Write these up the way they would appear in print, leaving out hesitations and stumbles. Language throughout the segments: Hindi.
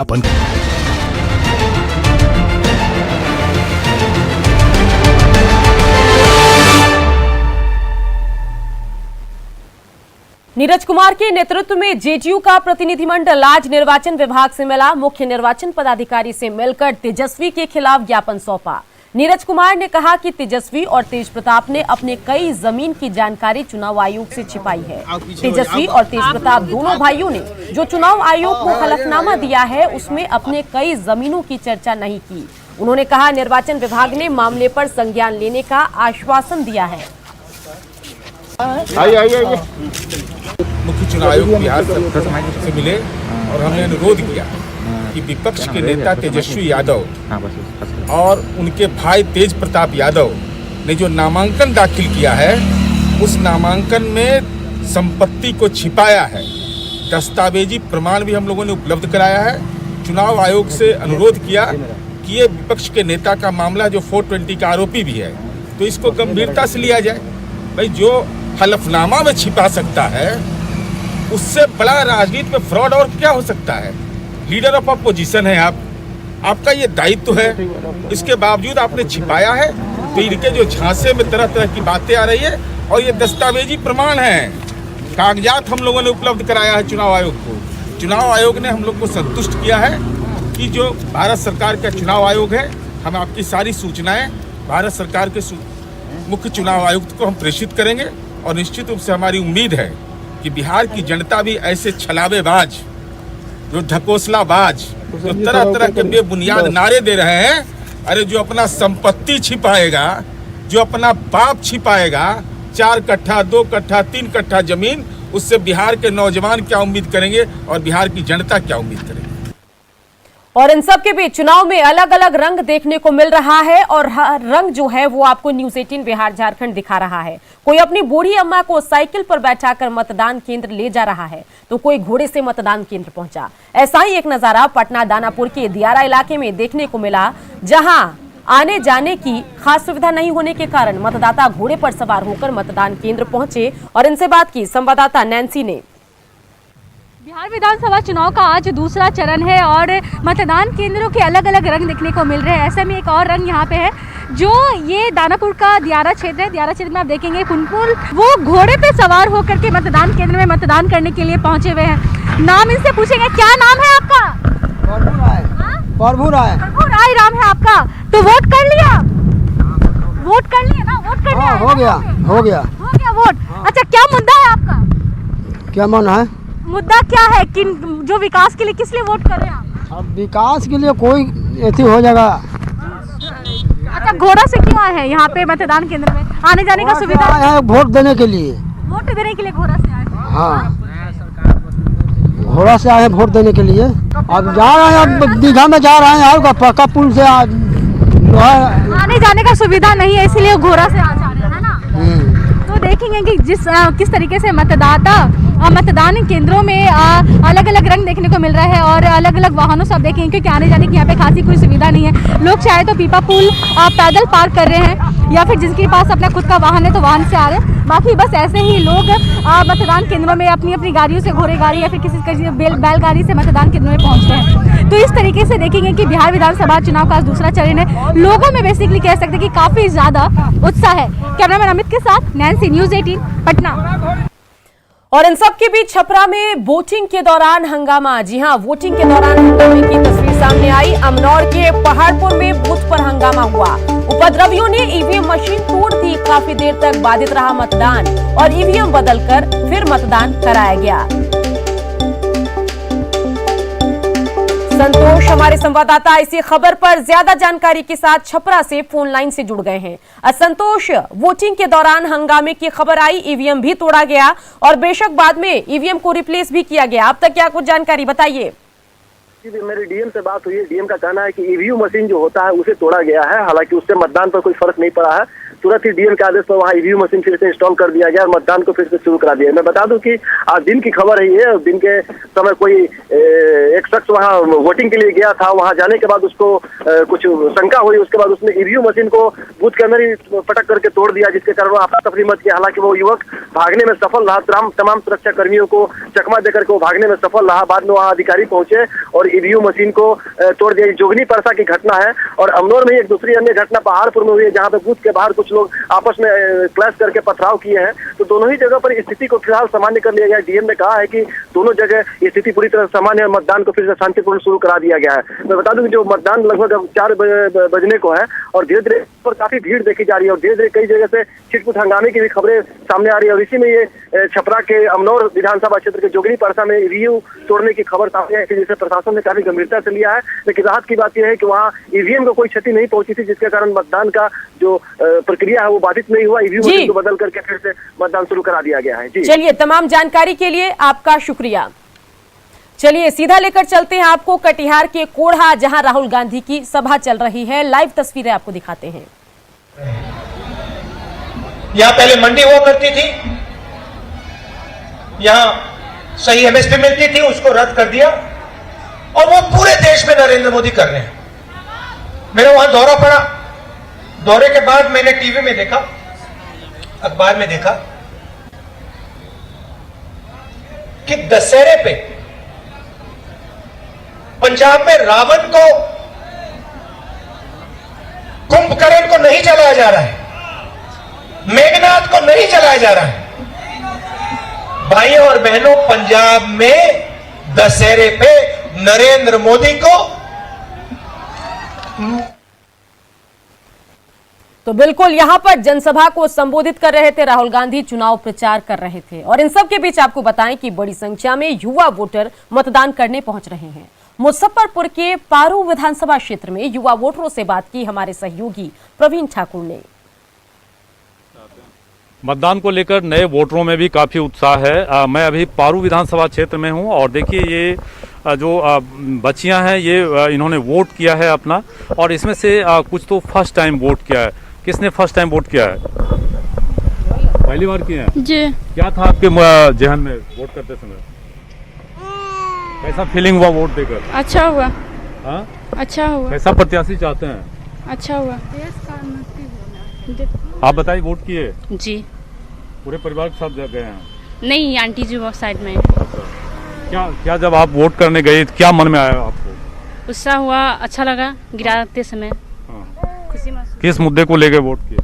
अपन नीरज कुमार के नेतृत्व में जेडीयू का प्रतिनिधिमंडल आज निर्वाचन विभाग से मिला। मुख्य निर्वाचन पदाधिकारी से मिलकर तेजस्वी के खिलाफ ज्ञापन सौंपा। नीरज कुमार ने कहा कि तेजस्वी और तेज प्रताप ने अपने कई जमीन की जानकारी चुनाव आयोग से छिपाई है। तेजस्वी और तेज प्रताप दोनों भाइयों ने जो चुनाव आयोग को हलफनामा दिया है उसमें अपने कई जमीनों की चर्चा नहीं की। उन्होंने कहा निर्वाचन विभाग ने मामले पर संज्ञान लेने का आश्वासन दिया है। मुख्य चुनाव आयोग बिहार से मिले और हमने अनुरोध किया कि विपक्ष के नेता तेजस्वी यादव और उनके भाई तेज प्रताप यादव ने जो नामांकन दाखिल किया है उस नामांकन में संपत्ति को छिपाया है। दस्तावेजी प्रमाण भी हम लोगों ने उपलब्ध कराया है। चुनाव आयोग से अनुरोध किया कि ये विपक्ष के नेता का मामला जो 420 का आरोपी भी है तो इसको गंभीरता से लिया जाए। भाई जो हलफनामा में छिपा सकता है उससे बड़ा राजनीति में फ्रॉड और क्या हो सकता है। लीडर ऑफ अपोजिशन है आप, आपका ये दायित्व है, इसके बावजूद आपने छिपाया है। तो इनके जो झांसे में तरह तरह की बातें आ रही है और ये दस्तावेजी प्रमाण है, कागजात हम लोगों ने उपलब्ध कराया है चुनाव आयोग को। चुनाव आयोग ने हम लोग को संतुष्ट किया है कि जो भारत सरकार का चुनाव आयोग है, हम आपकी सारी सूचनाएं भारत सरकार के मुख्य चुनाव आयुक्त को हम प्रेषित करेंगे। और निश्चित रूप से हमारी उम्मीद है कि बिहार की जनता भी ऐसे छलावेबाज, जो ढकोसलाबाज, जो तरह तरह के बेबुनियाद नारे दे रहे हैं, अरे जो अपना संपत्ति छिपाएगा, जो अपना बाप छिपाएगा, 4 कट्ठा 2 कट्ठा 3 कट्ठा जमीन, उससे बिहार के नौजवान क्या उम्मीद करेंगे और बिहार की जनता क्या उम्मीद करेगी। और इन सब के बीच चुनाव में अलग अलग रंग देखने को मिल रहा है और हर रंग जो है वो आपको न्यूज़ 18 बिहार झारखंड दिखा रहा है। कोई अपनी बूढ़ी अम्मा को साइकिल पर बैठाकर मतदान केंद्र ले जा रहा है तो कोई घोड़े से मतदान केंद्र पहुंचा। ऐसा ही एक नजारा पटना दानापुर के दियारा इलाके में देखने को मिला, जहां आने जाने की खास सुविधा नहीं होने के कारण मतदाता घोड़े पर सवार होकर मतदान केंद्र पहुंचे। और इनसे बात की संवाददाता नैन्सी ने। बिहार विधानसभा चुनाव का आज दूसरा चरण है और मतदान केंद्रों के अलग अलग रंग देखने को मिल रहे हैं। ऐसे में एक और रंग यहाँ पे है, जो ये दानापुर का दियारा क्षेत्र है। दियारा क्षेत्र में आप देखेंगे कुनपुर वो घोड़े पे सवार होकर के मतदान केंद्र में मतदान करने के लिए पहुंचे हुए हैं। नाम इनसे पूछेंगे, क्या नाम है आपका? प्रभु राय नाम है आपका। तो वोट कर लिया? वोट कर लिया ना? वोट कर लिया? हो गया वोट। अच्छा, क्या मुद्दा है आपका? क्या मन है? मुद्दा क्या है? किन जो विकास के लिए किस लिए वोट कर रहे हैं आप? अब विकास के लिए कोई ऐसी हो जाएगा। अच्छा, घोड़ा से क्यों आए हैं यहाँ पे मतदान केंद्र में? आने जाने का सुविधा है? वोट देने के लिए। वोट देने के लिए घोड़ा से आए हैं? हाँ, घोड़ा से आए हैं वोट देने के लिए। अब जा रहे हैं, अब दीघा में जा रहे हैं, और पक्का पुल से आने जाने का सुविधा नहीं है, इसीलिए घोड़ा से आ जा रहे हैं, है ना? तो देखेंगे कि किस तरीके से मतदाता मतदान केंद्रों में अलग अलग रंग देखने को मिल रहा है और अलग अलग वाहनों से आप देखेंगे क्योंकि आने जाने की यहाँ पे खासी कोई सुविधा नहीं है। लोग चाहे तो पीपा पुल पैदल पार कर रहे हैं या फिर जिनके पास अपना खुद का वाहन है तो वाहन से आ रहे हैं। बाकी बस ऐसे ही लोग मतदान केंद्रों में अपनी अपनी गाड़ियों से, घोड़े गाड़ी या फिर किसी बैलगाड़ी से मतदान केंद्रों में पहुँच रहे हैं। तो इस तरीके से देखेंगे कि बिहार विधानसभा चुनाव का दूसरा चरण है। लोगों में बेसिकली कह सकते हैं कि काफी ज्यादा उत्साह है। कैमरामैन अमित के साथ नैन्सी, न्यूज़ 18 पटना। और इन सब के बीच छपरा में वोटिंग के दौरान हंगामा। जी हां, वोटिंग के दौरान हंगामे की तस्वीर सामने आई। अमनौर के पहाड़पुर में बूथ पर हंगामा हुआ। उपद्रवियों ने ईवीएम मशीन तोड़ दी। काफी देर तक बाधित रहा मतदान और ईवीएम बदलकर फिर मतदान कराया गया। संतोष हमारे संवाददाता इसी खबर पर ज्यादा जानकारी के साथ छपरा से फोन लाइन से जुड़ गए हैं। संतोष, वोटिंग के दौरान हंगामे की खबर आई, ईवीएम भी तोड़ा गया और बेशक बाद में ईवीएम को रिप्लेस भी किया गया। अब तक क्या कुछ जानकारी बताइए। मेरी डीएम से बात हुई है। डीएम का कहना है कि ईवीएम मशीन जो होता है उसे तोड़ा गया है, हालांकि उससे मतदान पर कोई फर्क नहीं पड़ा है। तुरंत ही डीएम के आदेश पर वहाँ ईवीएम मशीन फिर से इंस्टॉल कर दिया गया और मतदान को फिर से शुरू करा दिया। मैं बता दूं कि आज दिन की खबर है ये, दिन के समय कोई एक शख्स वहाँ वोटिंग के लिए गया था, वहाँ जाने के बाद उसको कुछ शंका हुई, उसके बाद उसने ईवीएम मशीन को बूथ के अंदर ही पटक करके तोड़ दिया, जिसके कारण वह आपस तफरी मच गया। हालांकि वो युवक भागने में सफल रहा, तमाम सुरक्षा कर्मियों को चकमा देकर के वो भागने में सफल रहा। बाद में वहाँ अधिकारी पहुंचे और ईवीएम मशीन को तोड़ दिया। जोगनी परसा की घटना है और अमनौर में एक दूसरी अन्य घटना पहाड़पुर में हुई है, जहाँ पे बूथ के बाहर कुछ लोग आपस में क्लैश करके पथराव किए हैं। तो दोनों ही जगह पर स्थिति को फिलहाल सामान्य कर लिया गया है। डीएम ने कहा है कि दोनों जगह स्थिति पूरी तरह सामान्य है, मतदान को फिर से शांतिपूर्ण शुरू करा दिया गया है। मैं बता दूं कि जो मतदान लगभग 4 बजने को है और धीरे धीरे पर काफी भीड़ देखी जा रही है और धीरे धीरे कई जगह से छिटपुट हंगामे की भी खबरें सामने आ रही है। और इसी में ये छपरा के अमनौर विधानसभा क्षेत्र के जोगनी परसा में ईवीएम तोड़ने की खबर सामने आई थी, जिसे प्रशासन ने काफी गंभीरता से लिया है। लेकिन राहत की बात यह है कि वहाँ ईवीएम को कोई क्षति नहीं पहुंची थी, जिसके कारण मतदान का जो प्रक्रिया है वो बाधित नहीं हुआ। ईवीएम मशीन को बदल करके फिर से मतदान शुरू करा दिया गया है। जी चलिए, तमाम जानकारी के लिए आपका शुक्रिया। चलिए सीधा लेकर चलते हैं आपको कटिहार के कोढ़ा, जहां राहुल गांधी की सभा चल रही है। लाइव तस्वीरें आपको दिखाते हैं। यहां पहले मंडी हुआ करती थी, यहां सही एमएसपी मिलती थी, उसको रद्द कर दिया और वो पूरे देश में नरेंद्र मोदी कर रहे हैं। मेरा वहां दौरा पड़ा, दौरे के बाद मैंने टीवी में देखा, अखबार में देखा कि दशहरे पे पंजाब में रावण को, कुंभकर्ण को नहीं जलाया जा रहा है, मेघनाथ को नहीं जलाया जा रहा है। भाइयों और बहनों, पंजाब में दशहरे पे नरेंद्र मोदी को तो बिल्कुल यहां पर जनसभा को संबोधित कर रहे थे राहुल गांधी, चुनाव प्रचार कर रहे थे। और इन सब के बीच आपको बताएं कि बड़ी संख्या में युवा वोटर मतदान करने पहुंच रहे हैं। मुजफ्फरपुर के पारू विधानसभा क्षेत्र में युवा वोटरों से बात की हमारे सहयोगी प्रवीण ठाकुर ने। मतदान को लेकर नए वोटरों में भी काफ़ी उत्साह है। मैं अभी पारू विधानसभा क्षेत्र में हूं और देखिए ये जो बच्चियां हैं ये इन्होंने वोट किया है अपना, और इसमें से कुछ तो फर्स्ट टाइम वोट किया है। किसने फर्स्ट टाइम वोट किया है? पहली बार किया है जी। क्या था आपके जहन में वोट करते समय? कैसा फीलिंग हुआ वोट देकर? अच्छा हुआ। हाँ, अच्छा हुआ। कैसा प्रत्याशी चाहते हैं? अच्छा हुआ। आप बताइए, वोट किए? जी। पूरे परिवार के साथ गए हैं? नहीं, आंटी जी वो साइड में। क्या जब आप वोट करने गए तो क्या मन में आया आपको? उत्साह हुआ, अच्छा लगा गिराते समय। खुशी महसूस। किस मुद्दे को लेकर वोट किए?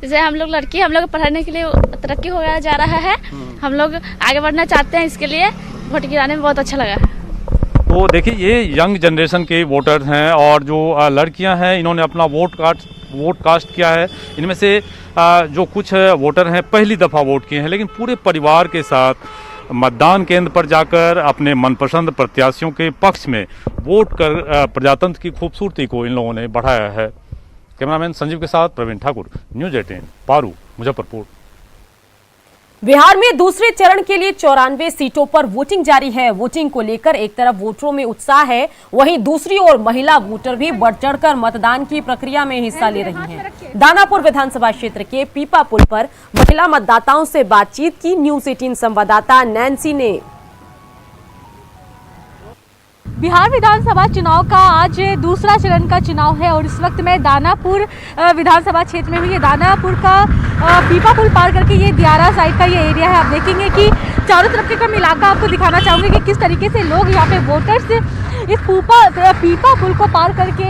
जैसे हम लोग लड़की, हम लोग पढ़ने के लिए तरक्की हो जा रहा है, हम लोग आगे बढ़ना चाहते हैं, इसके लिए वोट गिराने में बहुत अच्छा लगा। तो देखिए ये यंग जनरेशन के वोटर्स हैं और जो लड़कियां हैं इन्होंने अपना वोट कास्ट किया है। इनमें से जो कुछ वोटर हैं पहली दफ़ा वोट किए हैं, लेकिन पूरे परिवार के साथ मतदान केंद्र पर जाकर अपने मनपसंद प्रत्याशियों के पक्ष में वोट कर प्रजातंत्र की खूबसूरती को इन लोगों ने बढ़ाया है। कैमरामैन संजीव के साथ प्रवीण ठाकुर, न्यूज़ 18, पारू, मुजफ्फरपुर। बिहार में दूसरे चरण के लिए 94 सीटों पर वोटिंग जारी है। वोटिंग को लेकर एक तरफ वोटरों में उत्साह है, वहीं दूसरी ओर महिला वोटर भी बढ़ चढ़कर मतदान की प्रक्रिया में हिस्सा ले रही हैं। दानापुर विधानसभा क्षेत्र के पीपा पुल पर महिला मतदाताओं से बातचीत की न्यूज़ 18 संवाददाता नैन्सी ने। बिहार विधानसभा चुनाव का आज दूसरा चरण का चुनाव है और इस वक्त मैं दानापुर विधानसभा क्षेत्र में हुई। दानापुर का पीपा पुल पार करके ये दियारा साइड का ये एरिया है। आप देखेंगे कि चारों तरफ का इलाका आपको दिखाना चाहूँगी कि किस तरीके से लोग यहाँ पे वोटर्स इस पीपा पुल को पार करके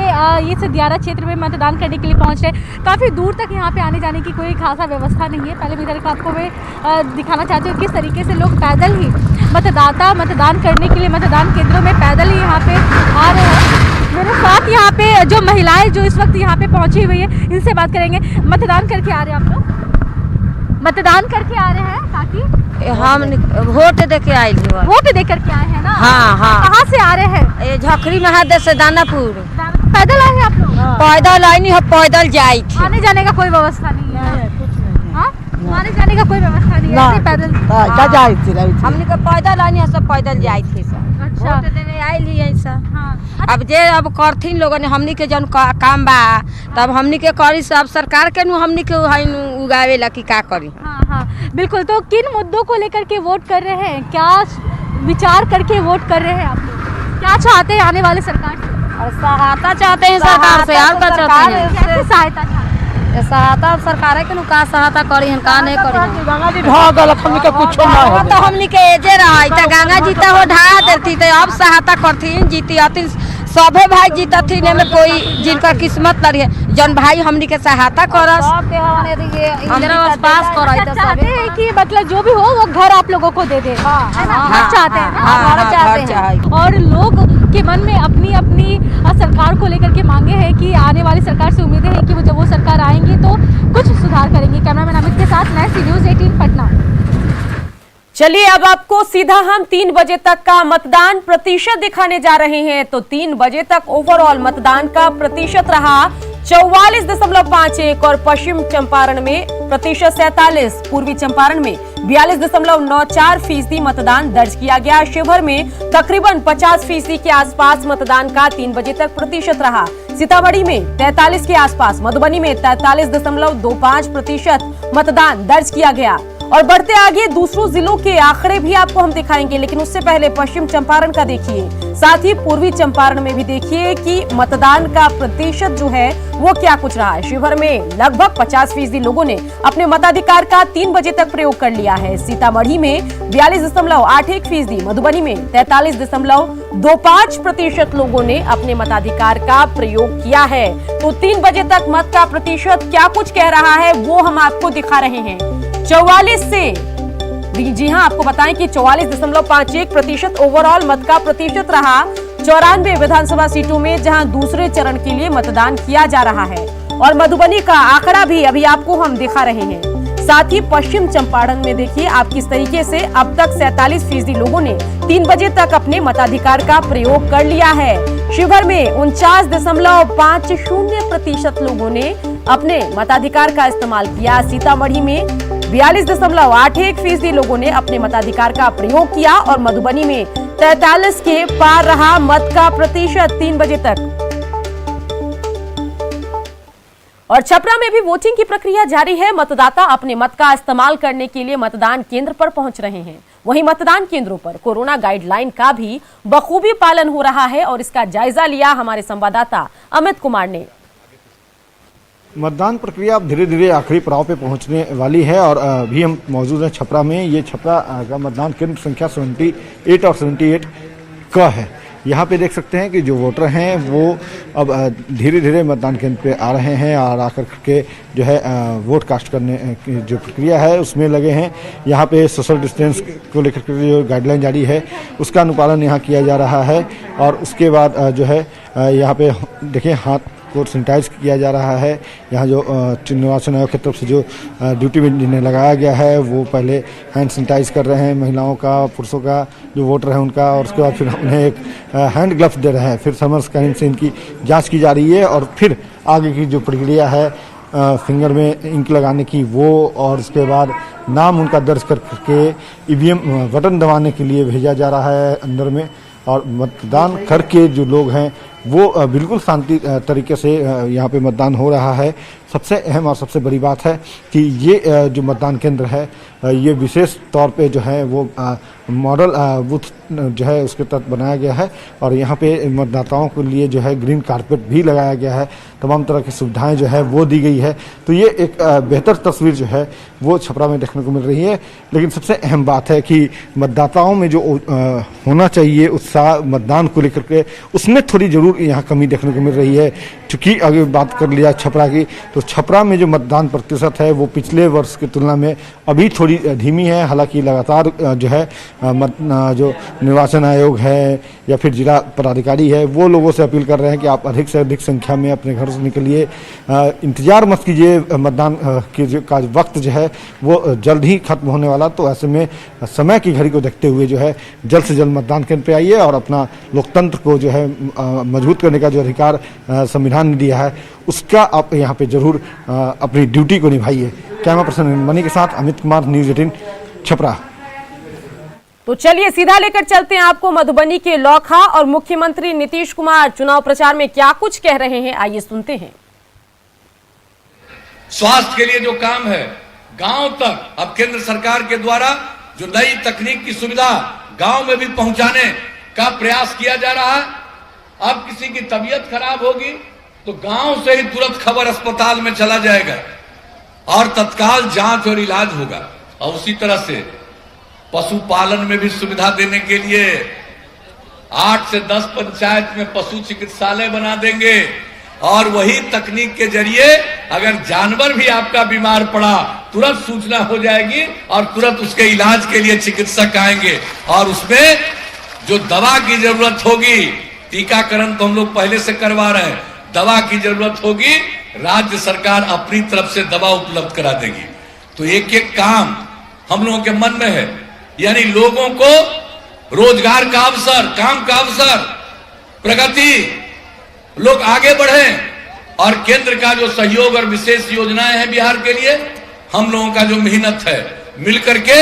ये से दियारा क्षेत्र में मतदान करने के लिए पहुँच रहे हैं। काफ़ी दूर तक यहाँ पे आने जाने की कोई खासा व्यवस्था नहीं है। पहले भी इधर का आपको मैं दिखाना चाहती हूँ किस तरीके से लोग पैदल ही मतदान करने के लिए मतदान केंद्रों में पैदल ही यहाँ पे आ रहे हैं। मेरे साथ यहाँ पे जो महिलाएं जो इस वक्त यहाँ पे पहुँची हुई है, इनसे बात करेंगे। मतदान करके आ रहे हैं आप लोग? मतदान करके आ रहे हैं काकी? हम वोट दे के आए। वोट दे करके आए हैं ना? हाँ हाँ। कहाँ से आ रहे हैं? ये झखरी महादेव से दानापुर। पैदल आए हैं आप लोग? पैदल आई नहीं, पैदल जाए थे। आने जाने का कोई व्यवस्था नहीं है? आने जाने का कोई व्यवस्था नहीं है, पैदल हमने का पैदल आई नहीं, सब पैदल जाए थे। अच्छा वोट देने आइल ही ऐसा। हाँ अब जे अब करथिन लोगन ने हमनी के जन काम बा तब हमनी के करी सब सरकार के नु हमनी के उगावे ला कि का करी। हाँ हाँ बिल्कुल। तो किन मुद्दों को लेकर के वोट कर रहे हैं, क्या विचार करके वोट कर रहे हैं आप लोग, क्या चाहते हैं आने वाले सरकार से? और सहायता चाहते हैं सरकार से, और क्या चाहते हैं? कैसे सहायता चाहते हैं? सहायता सरकार के नु का सहायता करी हन का नहीं करी। गंगा जी ढा गलत हमनी के कुछो ना हो। तो हमनी के एजे रही त गंगा जी त हो ढा देती तो अब सहायता करथिन जीती अति सभे भाई जीतथिन में कोई जिनका किस्मत लड़ी है जन भाई हमनी के सहायता करस इंदिरा आवास पास करई त चाहते हैं कि मतलब जो भी हो वो घर आप लोगों को दे दे, है ना? घर चाहते हैं ना? घर चाहते हैं। और लोग के मन में अपनी अपनी सरकार को लेकर के मांगे हैं कि आने वाली सरकार से उम्मीदें हैं कि जब वो सरकार आएंगी तो कुछ सुधार करेंगे। कैमरामैन अमित के साथ मैं न्यूज़ 18 पटना। चलिए अब आपको सीधा हम 3 बजे तक का मतदान प्रतिशत दिखाने जा रहे हैं। तो 3 बजे तक ओवरऑल मतदान का प्रतिशत रहा 44.51 और पश्चिम चंपारण में प्रतिशत 47, पूर्वी चंपारण में 42.94% मतदान दर्ज किया गया। शिवहर में तकरीबन 50% के आसपास मतदान का 3 बजे तक प्रतिशत रहा। सीतामढ़ी में 43 के आसपास, मधुबनी में 43.25% मतदान दर्ज किया गया। और बढ़ते आगे दूसरों जिलों के आंकड़े भी आपको हम दिखाएंगे, लेकिन उससे पहले पश्चिम चंपारण का देखिए, साथ ही पूर्वी चंपारण में भी देखिए कि मतदान का प्रतिशत जो है वो क्या कुछ रहा है। शिवहर में लगभग 50% लोगों ने अपने मताधिकार का 3 बजे तक प्रयोग कर लिया है। सीतामढ़ी में 42.81%, मधुबनी में 43.25% लोगों ने अपने मताधिकार का प्रयोग किया है। तो 3 बजे तक मत का प्रतिशत क्या कुछ कह रहा है वो हम आपको दिखा रहे हैं। 44 से, जी हां, आपको बताएं कि 44.51% ओवरऑल मत का प्रतिशत रहा 94 विधानसभा सीटों में, जहां दूसरे चरण के लिए मतदान किया जा रहा है। और मधुबनी का आंकड़ा भी अभी आपको हम दिखा रहे हैं। साथ ही पश्चिम चंपारण में देखिए आप किस तरीके से अब तक 47% लोगों ने 3 बजे तक अपने मताधिकार का प्रयोग कर लिया है। शिवहर में 49.50% लोगों ने अपने मताधिकार का इस्तेमाल किया। सीतामढ़ी में 42.81% लोगों ने अपने मताधिकार का प्रयोग किया और मधुबनी में 43 के पार रहा मत का प्रतिशत 3 बजे तक। और छपरा में भी वोटिंग की प्रक्रिया जारी है। मतदाता अपने मत का इस्तेमाल करने के लिए मतदान केंद्र पर पहुंच रहे हैं। वहीं मतदान केंद्रों पर कोरोना गाइडलाइन का भी बखूबी पालन हो रहा है और इसका जायजा लिया हमारे संवाददाता अमित कुमार ने। मतदान प्रक्रिया अब धीरे धीरे आखिरी पड़ाव पे पहुंचने वाली है और अभी हम मौजूद हैं छपरा में। ये छपरा का मतदान केंद्र संख्या 78 और 78 का है। यहाँ पे देख सकते हैं कि जो वोटर हैं वो अब धीरे धीरे मतदान केंद्र पे आ रहे हैं और आकर के जो है वोट कास्ट करने की जो प्रक्रिया है उसमें लगे हैं। यहाँ पे सोशल डिस्टेंस को लेकर के जो गाइडलाइन जारी है उसका अनुपालन यहाँ किया जा रहा है। और उसके बाद जो है यहाँ पे देखिए हाथ को सैनिटाइज किया जा रहा है। यहाँ जो निर्वाचन आयोग की तरफ से जो ड्यूटी में जिन्हें लगाया गया है वो पहले हैंड सैनिटाइज कर रहे हैं, महिलाओं का, पुरुषों का जो वोटर है उनका, और उसके बाद फिर उन्हें एक हैंड ग्लव्स दे रहे हैं। फिर थर्मल स्कैनिंग से इनकी जांच की जा रही है और फिर आगे की जो प्रक्रिया है फिंगर में इंक लगाने की वो, और उसके बाद नाम उनका दर्ज करके ईवीएम बटन दबाने के लिए भेजा जा रहा है अंदर में। और मतदान करके जो लोग हैं वो बिल्कुल शांति तरीके से यहाँ पे मतदान हो रहा है। सबसे अहम और सबसे बड़ी बात है कि ये जो मतदान केंद्र है ये विशेष तौर पे जो है वो मॉडल बूथ जो है उसके तहत बनाया गया है और यहाँ पे मतदाताओं के लिए जो है ग्रीन कारपेट भी लगाया गया है। तमाम तरह की सुविधाएं जो है वो दी गई है। तो ये एक बेहतर तस्वीर जो है वो छपरा में देखने को मिल रही है। लेकिन सबसे अहम बात है कि मतदाताओं में जो होना चाहिए उत्साह मतदान को लेकर के, उसमें थोड़ी जरूर यहाँ कमी देखने को मिल रही है। चूँकि अगर बात कर लिया छपरा की तो छपरा में जो मतदान प्रतिशत है वो पिछले वर्ष की तुलना में अभी थोड़ी धीमी है। हालांकि लगातार जो है जो निर्वाचन आयोग है या फिर जिला पदाधिकारी है वो लोगों से अपील कर रहे हैं कि आप अधिक से अधिक संख्या में अपने घर से निकलिए, इंतजार मत कीजिए। मतदान का वक्त जो है वो जल्द ही खत्म होने वाला, तो ऐसे में समय की घड़ी को देखते हुए जो है जल्द से जल्द मतदान केंद्र पे आइए और अपना लोकतंत्र को जो है मजबूत करने का जो अधिकार संविधान ने दिया है उसका आप यहाँ पे जरूर अपनी ड्यूटी को निभाइए। कैमरा पर्सन मनी के साथ अमित कुमार, न्यूज़ 18 छपरा। तो चलिए सीधा लेकर चलते हैं आपको मधुबनी के लौखा और मुख्यमंत्री नीतीश कुमार चुनाव प्रचार में क्या कुछ कह रहे हैं, आइए सुनते हैं। स्वास्थ्य के लिए जो काम है गांव तक अब केंद्र सरकार के द्वारा जो नई तकनीक की सुविधा गांव में भी पहुंचाने का प्रयास किया जा रहा है। अब किसी की तबीयत खराब होगी तो गांव से ही तुरंत खबर अस्पताल में चला जाएगा और तत्काल जांच और इलाज होगा। और उसी तरह से पशुपालन में भी सुविधा देने के लिए 8 से 10 पंचायत में पशु चिकित्सालय बना देंगे और वही तकनीक के जरिए अगर जानवर भी आपका बीमार पड़ा तुरंत सूचना हो जाएगी और तुरंत उसके इलाज के लिए चिकित्सक आएंगे। और उसमें जो दवा की जरूरत होगी, टीकाकरण तो हम लोग पहले से करवा रहे हैं, दवा की जरूरत होगी राज्य सरकार अपनी तरफ से दवा उपलब्ध करा देगी। तो एक एक काम हम लोगों के मन में है, यानी लोगों को रोजगार का अवसर, काम का अवसर, प्रगति, लोग आगे बढ़े और केंद्र का जो सहयोग और विशेष योजनाएं हैं बिहार के लिए, हम लोगों का जो मेहनत है मिलकर के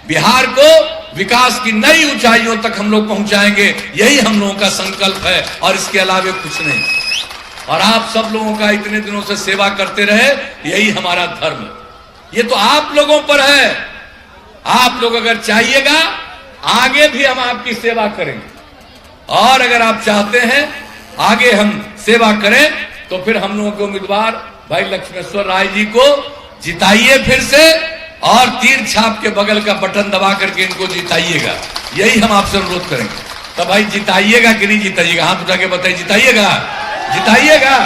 बिहार को विकास की नई ऊंचाइयों तक हम लोग पहुंचाएंगे। यही हम लोगों का संकल्प है और इसके अलावा कुछ नहीं। और आप सब लोगों का इतने दिनों से सेवा करते रहे, यही हमारा धर्म है। ये तो आप लोगों पर है। आप लोग अगर चाहिएगा आगे भी हम आपकी सेवा करेंगे और अगर आप चाहते हैं आगे हम सेवा करें तो फिर हम लोगों के उम्मीदवार भाई लक्ष्मेश्वर राय जी को जिताइए फिर से और तीर छाप के बगल का बटन दबा करके इनको जिताइएगा। यही हम आपसे अनुरोध करेंगे। तो भाई जिताइएगा कि नहीं जिताइएगा? हाथ उठा के बताइए, जिताइएगा, जिताइएगा,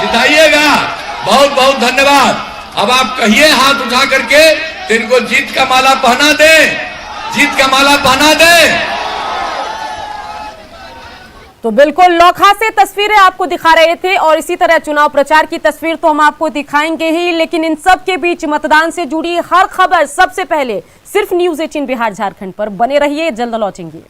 जिताइएगा। बहुत बहुत धन्यवाद। अब आप कहिए हाथ उठा करके तो इनको जीत का माला पहना दे, जीत का माला पहना दे। तो बिल्कुल लौखा से तस्वीरें आपको दिखा रहे थे और इसी तरह चुनाव प्रचार की तस्वीर तो हम आपको दिखाएंगे ही, लेकिन इन सब के बीच मतदान से जुड़ी हर खबर सबसे पहले सिर्फ न्यूज़ 18 बिहार झारखंड पर बने रहिए। जल्द लौटेंगे।